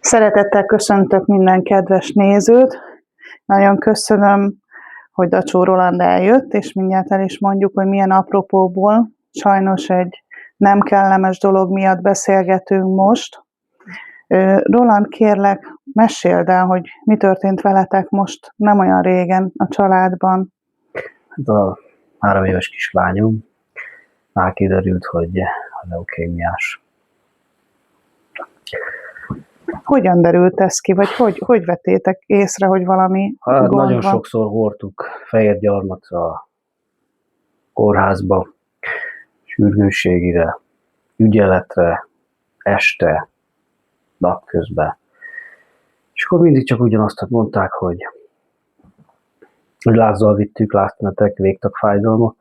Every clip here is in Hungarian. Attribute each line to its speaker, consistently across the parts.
Speaker 1: Szeretettel köszöntök minden kedves nézőt. Nagyon köszönöm, hogy Dacsó Roland eljött, és mindjárt el is mondjuk, hogy milyen apropóból. Sajnos egy nem kellemes dolog miatt beszélgetünk most. Roland, kérlek, meséld el, hogy mi történt veletek most nem olyan régen a családban.
Speaker 2: Hát a 3 éves kislányom már kiderült, hogy leukémiás.
Speaker 1: Hogyan derült ez ki, vagy hogy vettétek észre, hogy valami
Speaker 2: Hát
Speaker 1: gond
Speaker 2: nagyon
Speaker 1: van?
Speaker 2: sokszor hordtuk Fehérgyarmatra, kórházba, sürgősségire, ügyeletre, este, napközben. És akkor mindig csak ugyanazt mondták, hogy lázzal vittük, láztünetek, végtagfájdalma,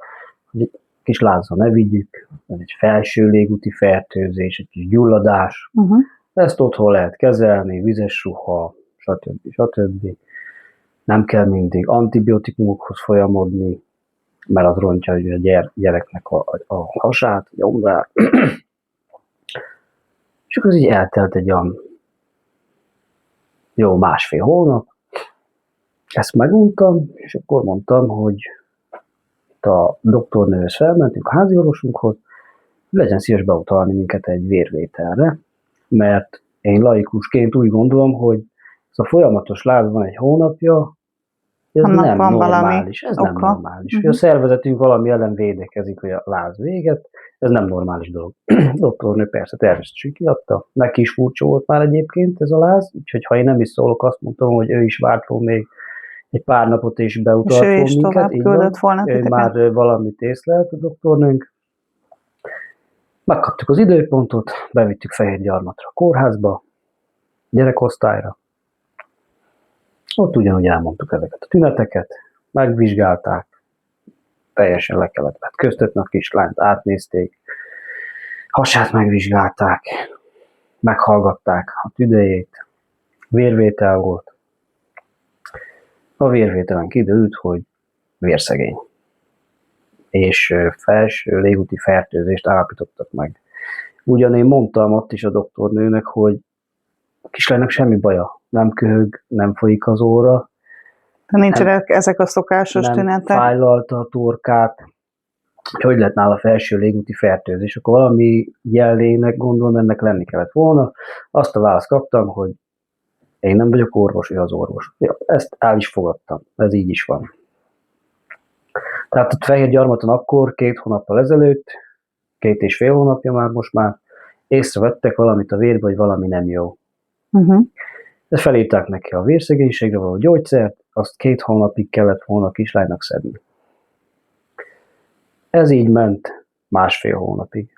Speaker 2: hogy egy kis lázzal ne vigyük, ez egy felső légúti fertőzés, egy kis gyulladás. Ezt otthon lehet kezelni, vizes ruha, stb. Nem kell mindig antibiotikumokhoz folyamodni, mert az rontja a gyereknek a hasát, a gyomrát. És akkor így eltelt egy olyan jó 1,5 hónap. Ezt meguntam, és akkor mondtam, hogy itt a doktornőhöz felmentünk a háziorvosunkhoz, legyen szíves beutalni minket egy vérvételre, mert én laikusként úgy gondolom, hogy ez a folyamatos láz van 1 hónapja, ez nem normális. Ez nem normális. A szervezetünk valami ellen védekezik, hogy a láz véget, ez nem normális dolog. A doktornő persze természetesen kiadta, neki is furcsa volt már egyébként ez a láz, úgyhogy ha én nem is szólok, azt mondtam, hogy ő is várt még egy pár napot és beutalt volna minket.
Speaker 1: Tovább küldött volna titeket.
Speaker 2: Már valamit észlelt a doktornőnk. Megkaptuk az időpontot, bevittük Fehérgyarmatra a kórházba, gyerekosztályra. Ott ugyanúgy elmondtuk ezeket a tüneteket, megvizsgálták, teljesen le kellett vetköztetni a kislányt, átnézték, hasát megvizsgálták, meghallgatták a tüdejét, vérvétel volt. A vérvételen kiderült, hogy vérszegény, és felső légúti fertőzést állapítottak meg. Ugyan én mondtam ott is a doktornőnek, hogy a kislánynak semmi baja, nem köhög, nem folyik az óra.
Speaker 1: Nincsenek ezek a szokásos tünetek.
Speaker 2: Nem fájlalta a torkát, hogy lett nála felső légúti fertőzés. Akkor valami jellének gondolom, ennek lenni kellett volna. Azt a választ kaptam, hogy én nem vagyok orvos, ő az orvos. Ja, ezt el is fogadtam, ez így is van. Tehát ott Fehérgyarmaton akkor 2 hónappal ezelőtt, 2,5 hónapja most már, észrevettek valamit a vérbe, hogy valami nem jó. De felírták neki a vérszegénységre való gyógyszert, azt 2 hónapig kellett volna a kislánynak szedni. Ez így ment 1,5 hónapig.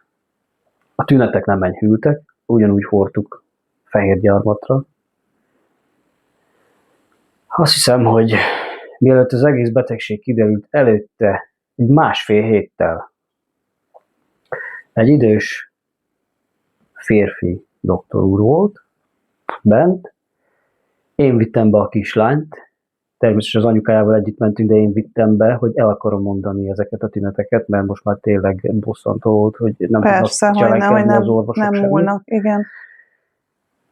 Speaker 2: A tünetek nem enyhültek, ugyanúgy hordtuk Fehérgyarmatra. Azt hiszem, hogy mielőtt az egész betegség kiderült, előtte egy 1,5 héttel egy idős férfi doktor úr volt bent. Én vittem be a kislányt, természetesen az anyukájával együtt mentünk, de én vittem be, hogy el akarom mondani ezeket a tüneteket, mert most már tényleg bosszantó volt, hogy nem tudnak cselekedni az orvosok
Speaker 1: nem múlnak, igen.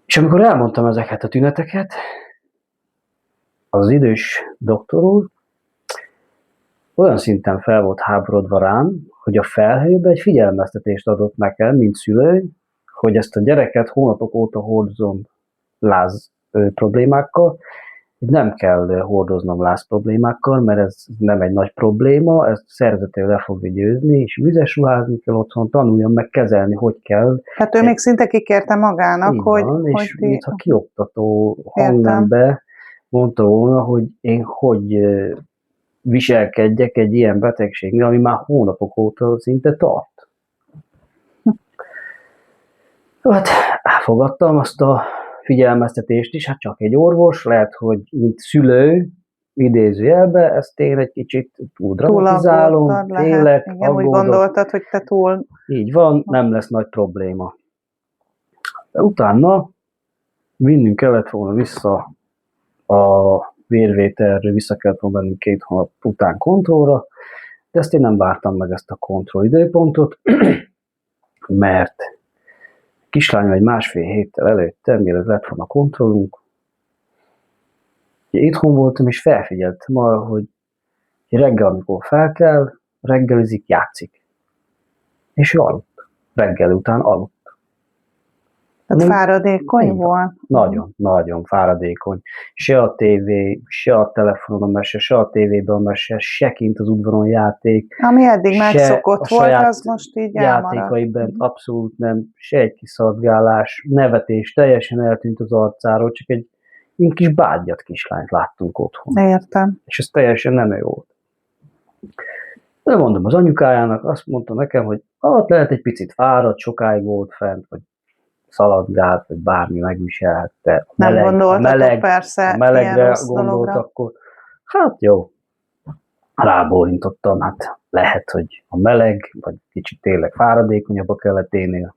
Speaker 2: És amikor elmondtam ezeket a tüneteket, az idős doktor úr olyan szinten fel volt háborodva rám, hogy a felhőbe egy figyelmeztetést adott nekem, mint szülő, hogy ezt a gyereket hónapok óta hordozom láz problémákkal, nem kell hordoznom láz problémákkal, mert ez nem egy nagy probléma, ezt szervezetével le fogja győzni, és vizes ruházni kell otthon, tanuljam meg kezelni, hogy kell.
Speaker 1: Hát ő még szinte kikérte magának,
Speaker 2: így
Speaker 1: hogy...
Speaker 2: van, és mintha kioktató hangnembe mondta volna, hogy én hogy viselkedjek egy ilyen betegségnél, ami már hónapok óta szinte tart. Hát elfogadtam azt a figyelmeztetést is, hát csak egy orvos, lehet, hogy mint szülő, idézőjelbe, ezt én egy kicsit túl dramatizálom, félek,
Speaker 1: igen, úgy gondoltad, hogy te túl...
Speaker 2: Így van, nem lesz nagy probléma. De utána vinnünk kellett volna vissza a vérvételről, vissza kellett volna mennünk 2 hónap után kontrollra, de ezt én nem vártam meg ezt a kontroll időpontot, mert Kislányom egy másfél héttel előtte, mielőtt lett volna kontrollunk, ugye itthon voltam, és felfigyeltem arra, hogy reggel, amikor felkel, reggelizik, játszik. És ő aludt. Reggel után aludt.
Speaker 1: Tehát fáradékony volt?
Speaker 2: Nagyon, nagyon fáradékony. Se a tévé, se a telefonon a mese, se a tévében a mese, se kint az udvaron játék.
Speaker 1: Ami eddig megszokott volt, az most így elmaradt.
Speaker 2: Játékaiban abszolút nem, se egy kiszabgálás, nevetés, teljesen eltűnt az arcáról, csak egy ilyen kis bágyat kislányt láttunk otthon.
Speaker 1: Értem.
Speaker 2: És ez teljesen nem ő volt. De mondom az anyukájának, azt mondta nekem, hogy ott lehet egy picit fáradt, sokáig volt fent, vagy szaladgált, vagy bármi megviselhette.
Speaker 1: Nem gondoltatok persze
Speaker 2: a melegre
Speaker 1: rossz
Speaker 2: gondolt,
Speaker 1: dologra.
Speaker 2: akkor hát jó, rábólintottam, hát lehet, hogy a meleg, vagy kicsit tényleg fáradékonyabb a keleténél.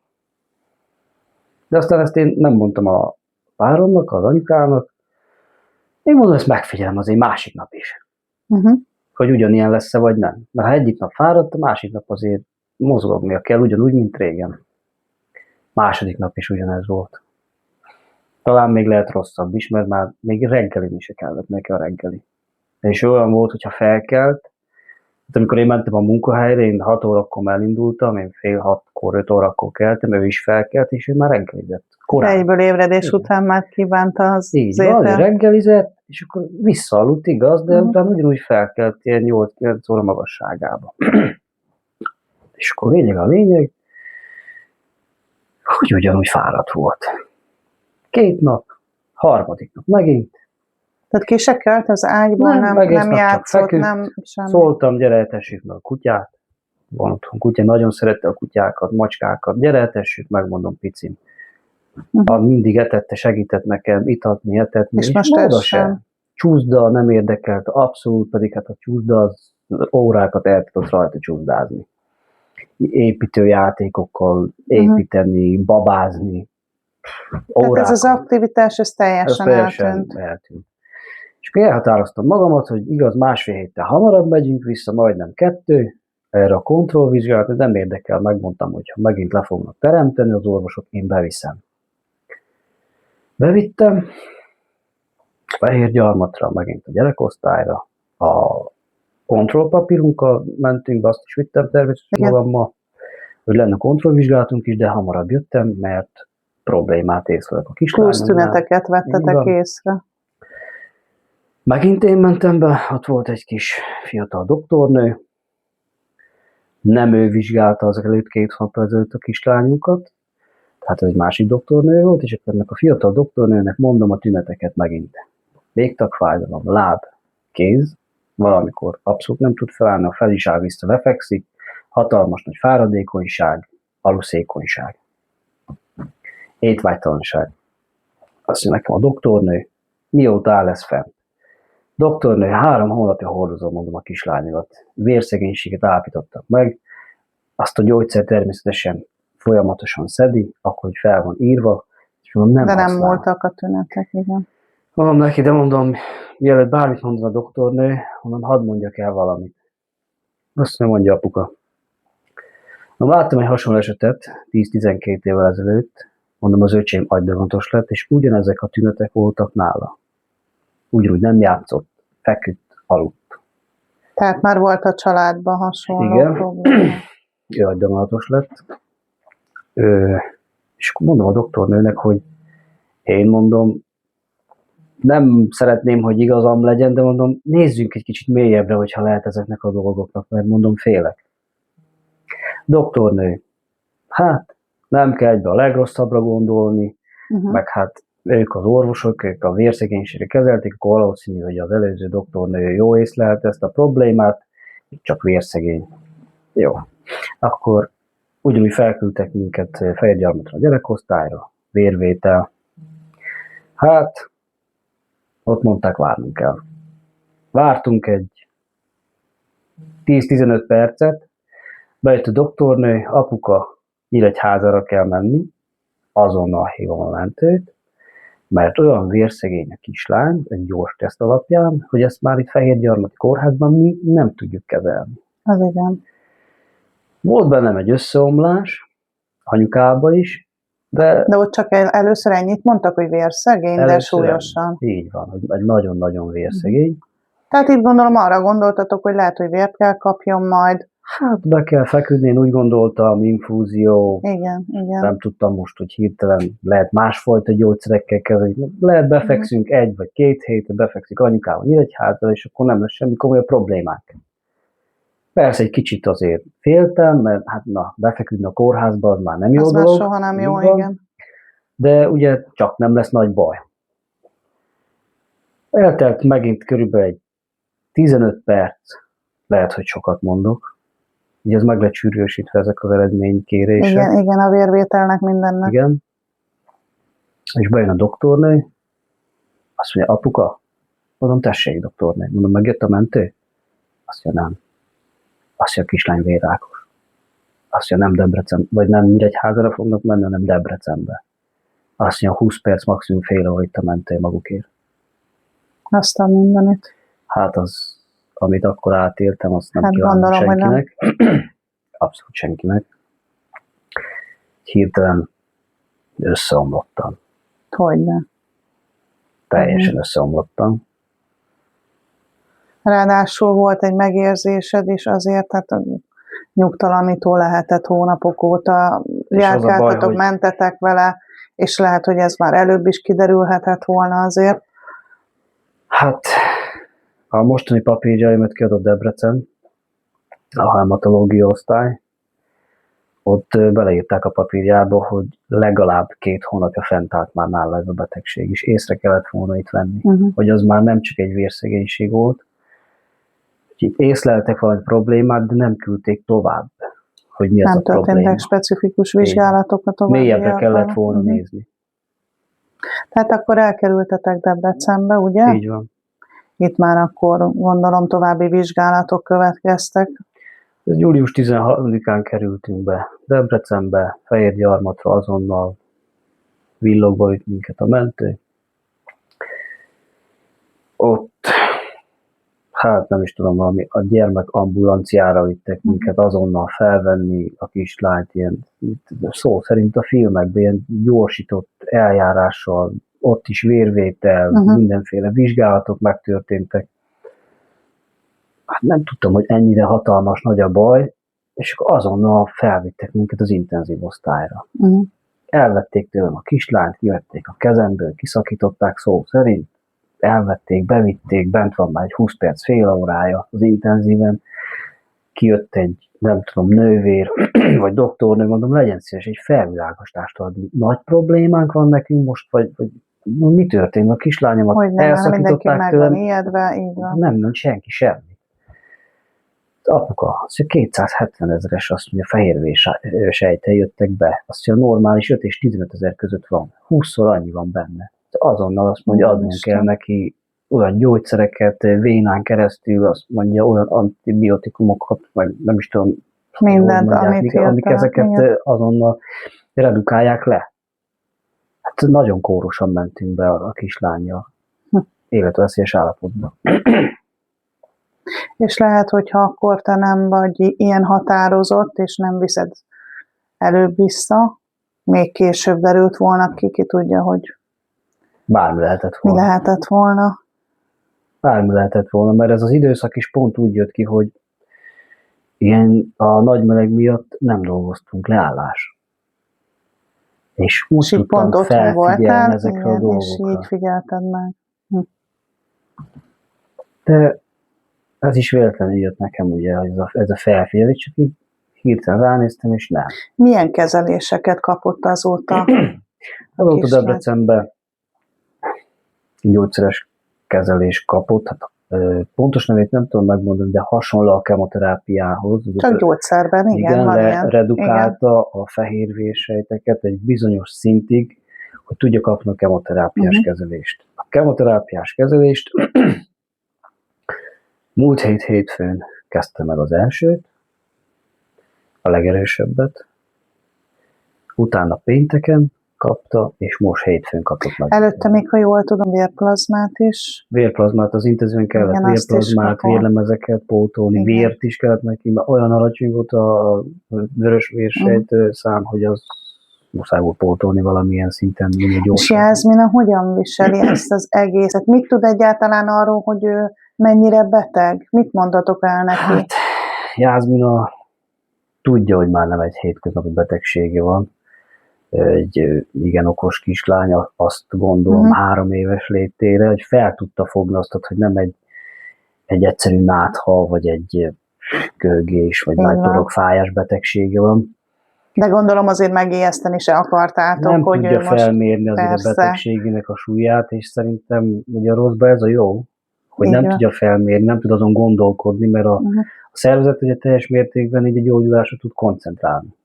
Speaker 2: De aztán ezt én nem mondtam a páromnak, az anyukának, én mondom, ezt megfigyelem azért másik nap is. Hogy ugyanilyen lesz-e, vagy nem. Mert ha egyik nap fáradt, a másik nap azért mozognia kell, ugyanúgy, mint régen. Második nap is ugyanez volt. Talán még lehet rosszabb is, mert már még reggelin is kellett neki a reggeli. És olyan volt, hogyha felkelt, amikor én mentem a munkahelyre, én 6 órakor elindultam, én fél 6-kor, 5 órakor keltem, ő is felkelt, és ő már reggelizett. Korán.
Speaker 1: Egyből ébredés után már kívánta az
Speaker 2: így van, reggelizett, és akkor visszaaludt, igaz, de utána ugyanúgy felkelt ilyen 8-9 óra magasságába. És akkor a lényeg, hogy ugyanúgy fáradt volt. 2 nap, 3. nap megint.
Speaker 1: Tehát ki se kelt az ágyból, nem játszott, nem semmi.
Speaker 2: Szóltam, gyere, etessük meg a kutyát. Van otthon kutya, nagyon szerette a kutyákat, macskákat. Gyere, etessük meg, mondom, picim. Mindig etette, segített nekem itatni, etetni.
Speaker 1: És most ez sem.
Speaker 2: Csúszda nem érdekelt, abszolút, pedig hát a csúszda az órákat el tudott rajta csúszdázni. Építőjátékokkal építeni, babázni.
Speaker 1: Tehát ez az aktivitás, ez teljesen eltűnt.
Speaker 2: És akkor elhatároztam magamat, hogy igaz, 1,5 héttel hamarabb megyünk vissza, majdnem 2, erre a kontrollvizsgálat, nem érdekel, megmondtam, hogy ha megint le fognak teremteni az orvosok, én beviszem. Bevittem, Fehérgyarmatra, megint a gyerekosztályra, a kontrollpapírunkkal mentünk be, azt is vittem természetesen magammal, hogy lenne kontrollvizsgálatunk is, de hamarabb jöttem, mert problémát észlelek a kislányomnál.
Speaker 1: Plusz tüneteket vettetek észre.
Speaker 2: Megint én mentem be, ott volt egy kis fiatal doktornő, nem ő vizsgálta az előtt 2 hónappal ezelőtt a kislányunkat, tehát ez egy másik doktornő volt, és akkor ennek a fiatal doktornőnek mondom a tüneteket megint. Végtagfájdalom, láb, kéz, valamikor abszolút nem tud felállni, a fel is áll vissza, lefekszik, hatalmas nagy fáradékonyság, aluszékonyság, étvágytalanság. Azt mondja nekem a doktornő, mióta áll ez fent? Doktornő, 3 hónapja hordozom, mondom, a kislányomat. Vérszegénységet állapítottak meg, azt a gyógyszer természetesen folyamatosan szedi, akkor, hogy fel van írva, és mondom, nem
Speaker 1: de nem
Speaker 2: használ.
Speaker 1: voltak a tünetek, igen.
Speaker 2: Mondom neki, de mondom, mielőtt bármit mondom a doktornő, mondom, hadd mondjak el valamit. Azt mondja apuka. Mondom, láttam egy hasonló esetet 10-12 évvel ezelőtt, mondom, az öcsém agydövantos lett, és ugyanezek a tünetek voltak nála. Ugyanúgy nem játszott, feküdt, aludt.
Speaker 1: Tehát már volt a családban hasonló probléma.
Speaker 2: Ő agydövantos lett. És mondom a doktornőnek, hogy én mondom, nem szeretném, hogy igazam legyen, de mondom, nézzünk egy kicsit mélyebbre, hogyha lehet ezeknek a dolgoknak, mert mondom, félek. Doktornő, hát nem kell egybe a legrosszabbra gondolni, meg hát ők az orvosok, ők a vérszegénységre kezelték, akkor valószínű, hogy az előző doktornő jó észlelt ezt a problémát, csak vérszegény. Jó. Akkor ugyanúgy felküldtek minket Fehérgyarmatra a gyerekosztályra, vérvétel. Hát, ott mondták, várnunk kell. Vártunk egy 10-15 percet, bejött a doktornő, apuka, Nyíregyházára kell menni, azonnal hívom a mentőt, mert olyan vérszegény a kislány, egy gyors teszt alapján, hogy ezt már itt Fehérgyarmati kórházban mi nem tudjuk kezelni.
Speaker 1: Az igen.
Speaker 2: Volt bennem egy összeomlás, anyukába is,
Speaker 1: De ott csak először ennyit mondtak, hogy vérszegény, de
Speaker 2: először
Speaker 1: súlyosan.
Speaker 2: így van, hogy egy nagyon-nagyon vérszegény.
Speaker 1: Tehát itt gondolom arra gondoltatok, hogy lehet, hogy vért kell kapjon majd.
Speaker 2: Hát be kell feküdni, én úgy gondoltam, infúzió,
Speaker 1: Igen.
Speaker 2: nem tudtam most, hogy hirtelen lehet másfajta gyógyszerekkel kezelni. Lehet befekszünk 1 vagy 2 hétre, befekszik anyukával Nyíregyházra, és akkor nem lesz semmi komoly problémák. Persze egy kicsit azért féltem, mert hát befeküdni a kórházba, az már nem jó
Speaker 1: az
Speaker 2: dolog.
Speaker 1: Az soha nem jó, igen.
Speaker 2: De ugye csak nem lesz nagy baj. Eltelt megint körülbelül egy 15 perc, lehet, hogy sokat mondok. Ugye ez meg lett sürgősítve ezek az eredménykérések.
Speaker 1: Igen, a vérvételnek mindennek.
Speaker 2: Igen. És bejön a doktornő, azt mondja, apuka, mondom, tessék, doktornő. Mondom, megjött a mentő? Azt mondja, nem. Azt mondja, a kislány vérrákos. Azt mondja, nem Debrecen, vagy nem Nyíregyházára fognak menni, hanem Debrecenbe. Azt mondja, 20 perc, maximum fél óra itt a mentő magukért.
Speaker 1: Azt a mindenit.
Speaker 2: Hát az, amit akkor átéltem, azt nem
Speaker 1: Hát
Speaker 2: kívánom
Speaker 1: gondolom,
Speaker 2: senkinek. Abszolút senkinek. Hirtelen összeomlottam.
Speaker 1: Hogyne.
Speaker 2: Teljesen összeomlottam.
Speaker 1: Ráadásul volt egy megérzésed is azért, tehát nyugtalanító lehetett hónapok óta. Járkáltatok,
Speaker 2: hogy...
Speaker 1: mentetek vele, és lehet, hogy ez már előbb is kiderülhetett volna azért.
Speaker 2: Hát, a mostani papírjaimat kiadott Debrecen, a hematológia osztály. Ott beleírták a papírjába, hogy legalább 2 hónapja fent állt már nála ez a betegség, és észre kellett volna itt venni, hogy az már nem csak egy vérszegénység volt. Úgyhogy észleltek valami problémát, de nem küldték tovább, hogy mi az
Speaker 1: nem
Speaker 2: a probléma. Nem
Speaker 1: történtek specifikus vizsgálatokat.
Speaker 2: Mélyebbre kellett volna nézni.
Speaker 1: Tehát akkor elkerültetek Debrecenbe, ugye?
Speaker 2: Így van.
Speaker 1: Itt már akkor gondolom további vizsgálatok következtek.
Speaker 2: Július 16-án kerültünk be Debrecenbe, Fehérgyarmatra, azonnal villogba vitt minket a mentő. Ott, hát nem is tudom, valami a gyermek ambulanciára vittek minket azonnal felvenni a kislányt, ilyen szó szerint a filmekben, ilyen gyorsított eljárással, ott is vérvétel, mindenféle vizsgálatok megtörténtek. Hát nem tudtam, hogy ennyire hatalmas nagy a baj, és akkor azonnal felvittek minket az intenzív osztályra. Elvették tőlem a kislányt, kivették a kezemből, kiszakították szó szerint, elvették, bevitték, bent van már egy 20 perc, fél órája az intenzíven, kijött egy, nem tudom, nővér, vagy doktornő, mondom, legyen szíves egy felvilágosítást adni. Nagy problémánk van nekünk most, vagy mi történt? A kislányomat
Speaker 1: hogy nem,
Speaker 2: elszakították tőlem.
Speaker 1: Ijedve, így van.
Speaker 2: Nem, senki, semmi. Apuka, azt mondja, 270 000-es, azt mondja, fehérvérsejttel jöttek be. Azt mondja, normális 5 és 15 000 között van. 20-szor annyi van benne. Azonnal azt mondja, adnunk kell neki olyan gyógyszereket, vénán keresztül, azt mondja, olyan antibiotikumokat, meg nem is tudom,
Speaker 1: mindent,
Speaker 2: amik ezeket azonnal redukálják le. Hát nagyon kórosan mentünk be a kislánnyal. Életveszélyes állapotban.
Speaker 1: És lehet, hogyha akkor te nem vagy ilyen határozott, és nem viszed előbb-vissza, még később derült volna ki tudja, hogy
Speaker 2: bármi lehetett volna.
Speaker 1: Mi lehetett volna.
Speaker 2: Bármi lehetett volna, mert ez az időszak is pont úgy jött ki, hogy ilyen a nagy meleg miatt nem dolgoztunk, leállás. És úgy tudtam felfigyelni ezekre a dolgokra.
Speaker 1: És így figyelted meg.
Speaker 2: De ez is véletlenül jött nekem, ugye, ez a felfigyelés, csak így hirtelen ránéztem, és nem.
Speaker 1: Milyen kezeléseket kapott azóta?
Speaker 2: Azóta Debrecenben gyógyszeres kezelés kapott, hát pontos nevét nem tudom megmondani, de hasonló a kemoterápiához.
Speaker 1: Csak gyógyszerben, igen, van ilyen.
Speaker 2: Redukálta a fehérvérsejteket egy bizonyos szintig, hogy tudja kapni a kemoterápiás kezelést. A kemoterápiás kezelést múlt hétfőn kezdte meg az elsőt, a legerősebbet, utána pénteken kapta, és most hétfőn kapott meg.
Speaker 1: Előtte még, ha jól tudom, vérplazmát is.
Speaker 2: Vérplazmát, az intézőn kellett vérplazmát, vérlemezeket pótolni, vért is kellett neki, mert olyan alacsony volt a vörös vérsejt szám, hogy az muszáj volt pótolni valamilyen szinten, minél
Speaker 1: És
Speaker 2: gyorsan.
Speaker 1: Jászmina hogyan viseli ezt az egészet? Mit tud egyáltalán arról, hogy ő mennyire beteg? Mit mondatok el neki?
Speaker 2: Hát, Jászmina tudja, hogy már nem egy hétköznapi betegsége van. Egy igen okos kislány, azt gondolom 3 éves létére, hogy fel tudta fogni azt, hogy nem egy egyszerű nátha, vagy egy kölgés, vagy nagy torokfájás betegsége van.
Speaker 1: De gondolom azért megijeszteni se akartátok,
Speaker 2: nem
Speaker 1: hogy
Speaker 2: tudja
Speaker 1: ő most...
Speaker 2: felmérni azért
Speaker 1: persze.
Speaker 2: a betegségének a súlyát, és szerintem ugye a rosszban ez a jó, hogy
Speaker 1: Igen.
Speaker 2: nem tudja felmérni, nem tud azon gondolkodni, mert a szervezet ugye teljes mértékben így a gyógyulásra tud koncentrálni.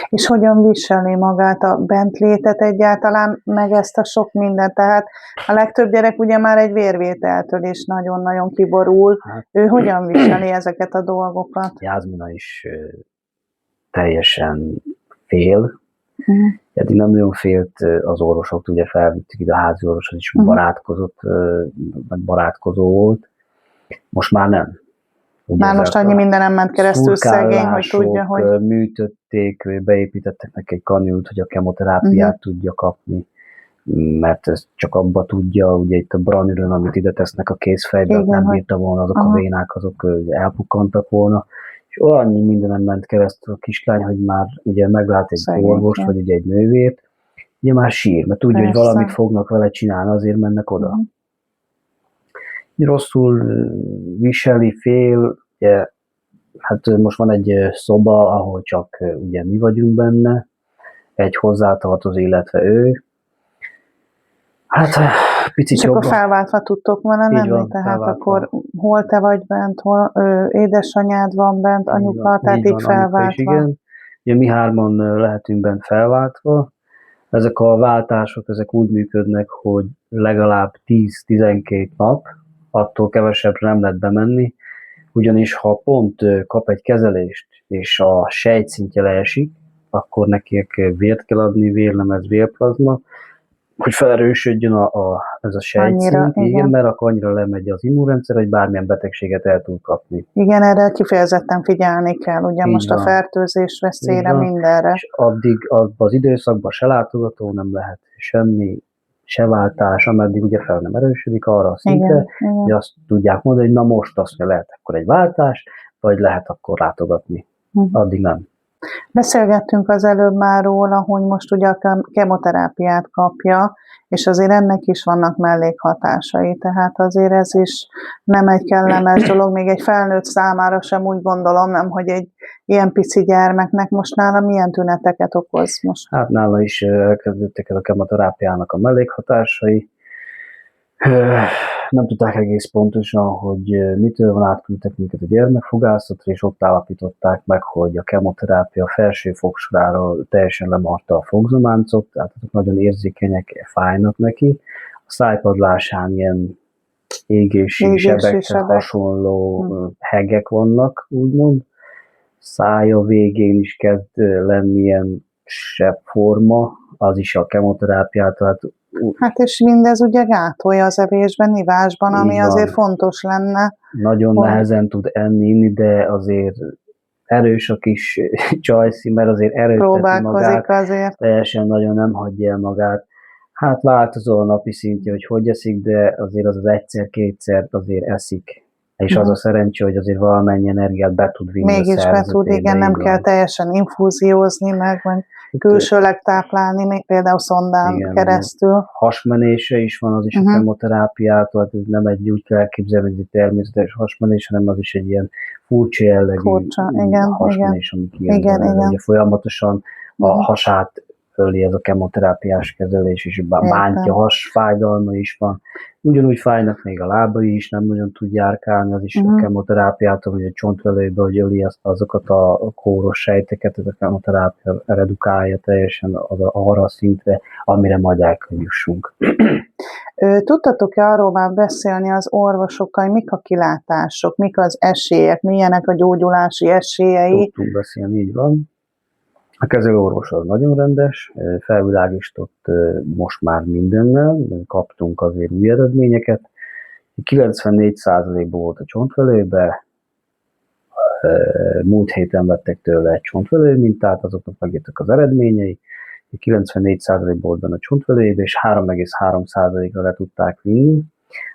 Speaker 1: És hogyan viseli magát a bentlétet egyáltalán, meg ezt a sok mindent? Tehát a legtöbb gyerek ugye már egy vérvételtől is nagyon-nagyon kiborul. Hát, ő hogyan viseli ezeket a dolgokat?
Speaker 2: Jászmina is teljesen fél. Eddig nem nagyon félt az orvosok, ugye felvittük ide a házi orvoshoz is barátkozott, meg barátkozó volt. Most már nem.
Speaker 1: Ugye már most annyi mindenem ment keresztül szegény, hogy tudja, hogy...
Speaker 2: műtötték, beépítettek neki egy kanült, hogy a kemoterápiát tudja kapni, mert ez csak abba tudja, ugye itt a branürön, amit ide tesznek a kézfejbe, nem bírta volna, azok a vénák, azok elpukkantak volna, és annyi mindenem ment keresztül a kislány, hogy már ugye meglát egy orvost, vagy ugye egy nővért, ugye már sír, mert tudja, hogy valamit fognak vele csinálni, azért mennek oda. Rosszul viseli, fél, ugye, hát most van egy szoba, ahol csak ugye mi vagyunk benne, egy hozzátartozó, illetve ő. Hát picit
Speaker 1: és akkor felváltva tudtok vele menni, tehát felváltva. Akkor hol te vagy bent, hol édesanyád van bent, anyuka, tehát így felváltva.
Speaker 2: Igen. Ugye mi 3-an lehetünk bent felváltva. Ezek a váltások, ezek úgy működnek, hogy legalább 10-12 nap, attól kevesebbre nem lehet bemenni, ugyanis ha pont kap egy kezelést, és a sejtszintje leesik, akkor nekik vért kell adni, vérlemez, vérplazma, hogy felerősödjön ez a sejtszint, igen, mert akkor annyira lemegy az immunrendszer, hogy bármilyen betegséget el tud kapni.
Speaker 1: Igen, erre kifejezetten figyelni kell, ugye így most van. A fertőzés veszélyre, mindenre.
Speaker 2: És addig az időszakban se látogató nem lehet semmi, se váltás, ameddig ugye fel nem erősödik arra a szintre, hogy azt tudják mondani, hogy na most azt lehet akkor egy váltás, vagy lehet akkor látogatni. Addig nem.
Speaker 1: Beszélgettünk az előbb már róla, hogy most ugye a kemoterápiát kapja, és azért ennek is vannak mellékhatásai, tehát azért ez is nem egy kellemes dolog, még egy felnőtt számára sem úgy gondolom, nem, hogy egy ilyen pici gyermeknek most nála milyen tüneteket okoz most?
Speaker 2: Hát nála is elkezdődtek el a kemoterápiának a mellékhatásai. Nem tudták egész pontosan, hogy mitől van, átküldtek minket a gyermekfogászatra, és ott állapították meg, hogy a kemoterápia felső fogsoráról teljesen lemarta a fogzománcot, tehát azok nagyon érzékenyek, fájnak neki. A szájpadlásán ilyen égési sebekhez hasonló hegek vannak, úgymond. Szája végén is kezd lenni ilyen sebbforma, az is a kemoterápiát, tehát
Speaker 1: hát és mindez ugye gátolja az evésben, ivásban, ami azért fontos lenne.
Speaker 2: Nagyon nehezen tud enni, inni, de azért erős a kis csajszi, mert azért erőlteti magát.
Speaker 1: Azért.
Speaker 2: Teljesen nagyon nem hagyja el magát. Hát változó a napi szintje, hogy eszik, de azért az egyszer-kétszer azért eszik. És az a szerencsé, hogy azért valamennyi energiát be tud vinni.
Speaker 1: Mégis be tud, igen, nem kell teljesen infúziózni, meg külsőleg táplálni, még például szondán keresztül.
Speaker 2: Hasmenése is van, az is a kemoterápiától, ez nem úgy kell elképzelni, hogy egy természetes hasmenés, hanem az is egy ilyen furcsa jellegű hasmenés, ami kijön. Ugye folyamatosan a hasát öli ez a kemoterápiás kezelés, és bántja, hasfájdalma is van. Ugyanúgy fájnak még a lábai is, nem nagyon tud járkálni, az is a kemoterápiától, hogy a csontvelőbe, hogy öli azokat a kóros sejteket, ez a kemoterápia redukálja teljesen arra a szintre, amire majd el kell jussunk.
Speaker 1: Tudtatok-e arról már beszélni az orvosokkal, mik a kilátások, mik az esélyek, milyenek a gyógyulási esélyei?
Speaker 2: Tudtunk beszélni, így van. A kezelőorvos az nagyon rendes, felvilágított most már mindennel, kaptunk azért új eredményeket. 94%-ban volt a csontvelőbe, múlt héten vettek tőle egy csontvelő mintát, azoknak megjöttek az eredményei, 94% volt benne a csontvelőjébe, és 3,3%-ra le tudták vinni.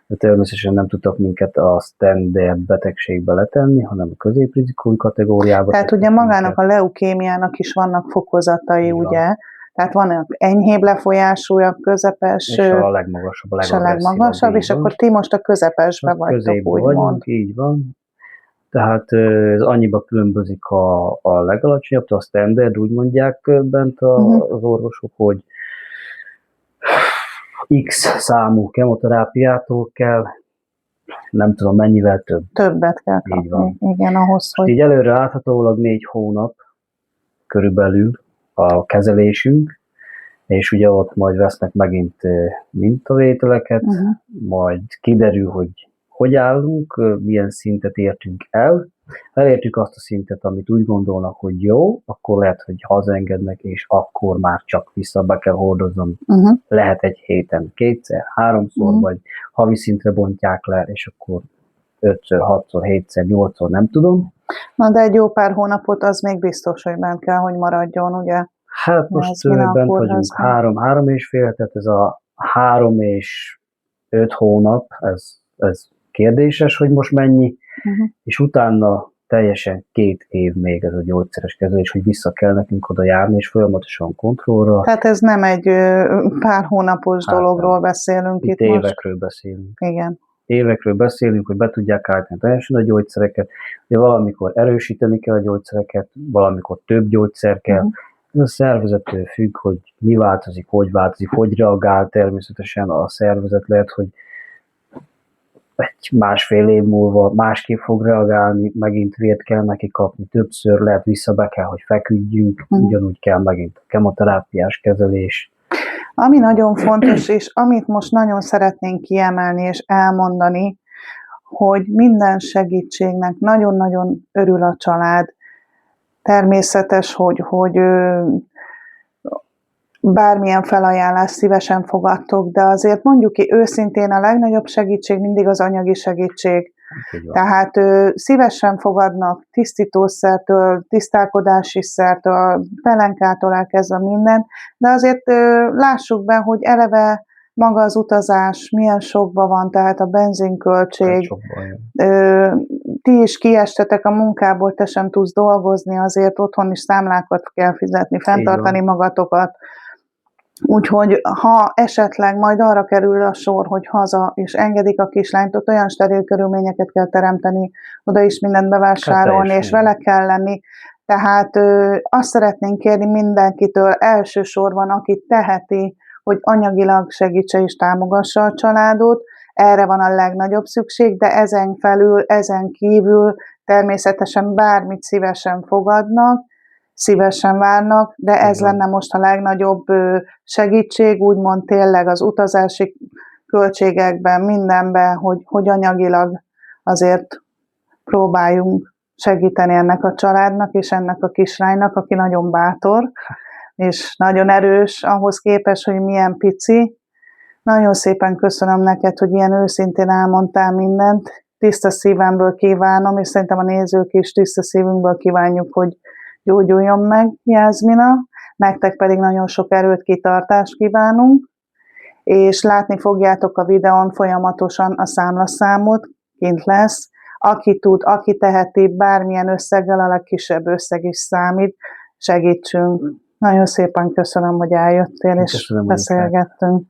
Speaker 2: De természetesen nem tudtak minket a standard betegségbe letenni, hanem a középrizikói kategóriába.
Speaker 1: Tehát ugye magának a leukémiának is vannak fokozatai, ugye? Tehát van enyhébb lefolyásúja, közepes,
Speaker 2: és a legmagasabb,
Speaker 1: a legmagasabb, és akkor ti most a közepesbe vagytok, úgymond.
Speaker 2: Így van. Tehát ez annyiba különbözik a legalacsonyabb, a standard, úgy mondják bent az orvosok, hogy X számú kemoterápiától kell, nem tudom mennyivel több.
Speaker 1: Többet kell kapni.
Speaker 2: Így van.
Speaker 1: Igen, ahhoz, hogy...
Speaker 2: Így előre láthatólag 4 hónap körülbelül a kezelésünk, és ugye ott majd vesznek megint mintavételeket, majd kiderül, hogy állunk, milyen szintet értünk el. Elértük azt a szintet, amit úgy gondolnak, hogy jó, akkor lehet, hogy hazaengednek, és akkor már csak vissza be kell hordoznom. Lehet egy héten 2-szer, 3-szor, vagy havi szintre bontják le, és akkor 5-ször, 6-szor, 7-szer, 8-szor, nem tudom.
Speaker 1: Na de egy jó pár hónapot az még biztos, hogy bent kell, hogy maradjon, ugye?
Speaker 2: Hát most bent vagyunk 3,5, tehát ez a 3 és 5 hónap, ez kérdéses, hogy most mennyi, és utána teljesen 2 év még ez a gyógyszeres kezelés, hogy vissza kell nekünk oda járni, és folyamatosan kontrollra.
Speaker 1: Tehát ez nem egy pár hónapos dologról beszélünk itt most.
Speaker 2: Évekről beszélünk.
Speaker 1: Igen.
Speaker 2: Évekről beszélünk, hogy be tudják állítani teljesen a gyógyszereket, de valamikor erősíteni kell a gyógyszereket, valamikor több gyógyszer kell. Ez a szervezettől függ, hogy mi változik, hogy reagál természetesen a szervezet, lehet, hogy egy másfél év múlva másképp fog reagálni, megint vért kell neki kapni, többször lehet vissza be kell, hogy feküdjünk, ugyanúgy kell megint a kemoterápiás kezelés.
Speaker 1: Ami nagyon fontos, és amit most nagyon szeretnénk kiemelni és elmondani, hogy minden segítségnek nagyon-nagyon örül a család. Természetes, hogy bármilyen felajánlást szívesen fogadtok, de azért mondjuk ki őszintén, a legnagyobb segítség mindig az anyagi segítség. Tehát szívesen fogadnak tisztítószertől, tisztálkodási szertől, pelenkától elkezdve mindent, de azért lássuk be, hogy eleve maga az utazás milyen sokba van, tehát a benzinköltség, ti is kiestetek a munkából, te sem tudsz dolgozni, azért otthon is számlákat kell fizetni, fenntartani magatokat. Úgyhogy ha esetleg majd arra kerül a sor, hogy haza és engedik a kislányt, ott olyan steril körülményeket kell teremteni, oda is mindent bevásárolni, és vele kell lenni. Tehát azt szeretnénk kérni mindenkitől elsősorban, aki teheti, hogy anyagilag segítse és támogassa a családot, erre van a legnagyobb szükség, de ezen felül, ezen kívül természetesen bármit szívesen fogadnak, szívesen várnak, de ez lenne most a legnagyobb segítség, úgymond tényleg az utazási költségekben, mindenben, hogy anyagilag azért próbáljunk segíteni ennek a családnak és ennek a kislánynak, aki nagyon bátor, és nagyon erős ahhoz képest, hogy milyen pici. Nagyon szépen köszönöm neked, hogy ilyen őszintén elmondtál mindent. Tiszta szívemből kívánom, és szerintem a nézők is tiszta szívünkből kívánjuk, hogy gyógyuljon meg Jászmina, nektek pedig nagyon sok erőt, kitartást kívánunk, és látni fogjátok a videón folyamatosan a számlaszámot, kint lesz. Aki tud, aki teheti, bármilyen összeggel, a legkisebb összeg is számít, segítsünk. Nagyon szépen köszönöm, hogy eljöttél, és beszélgettünk.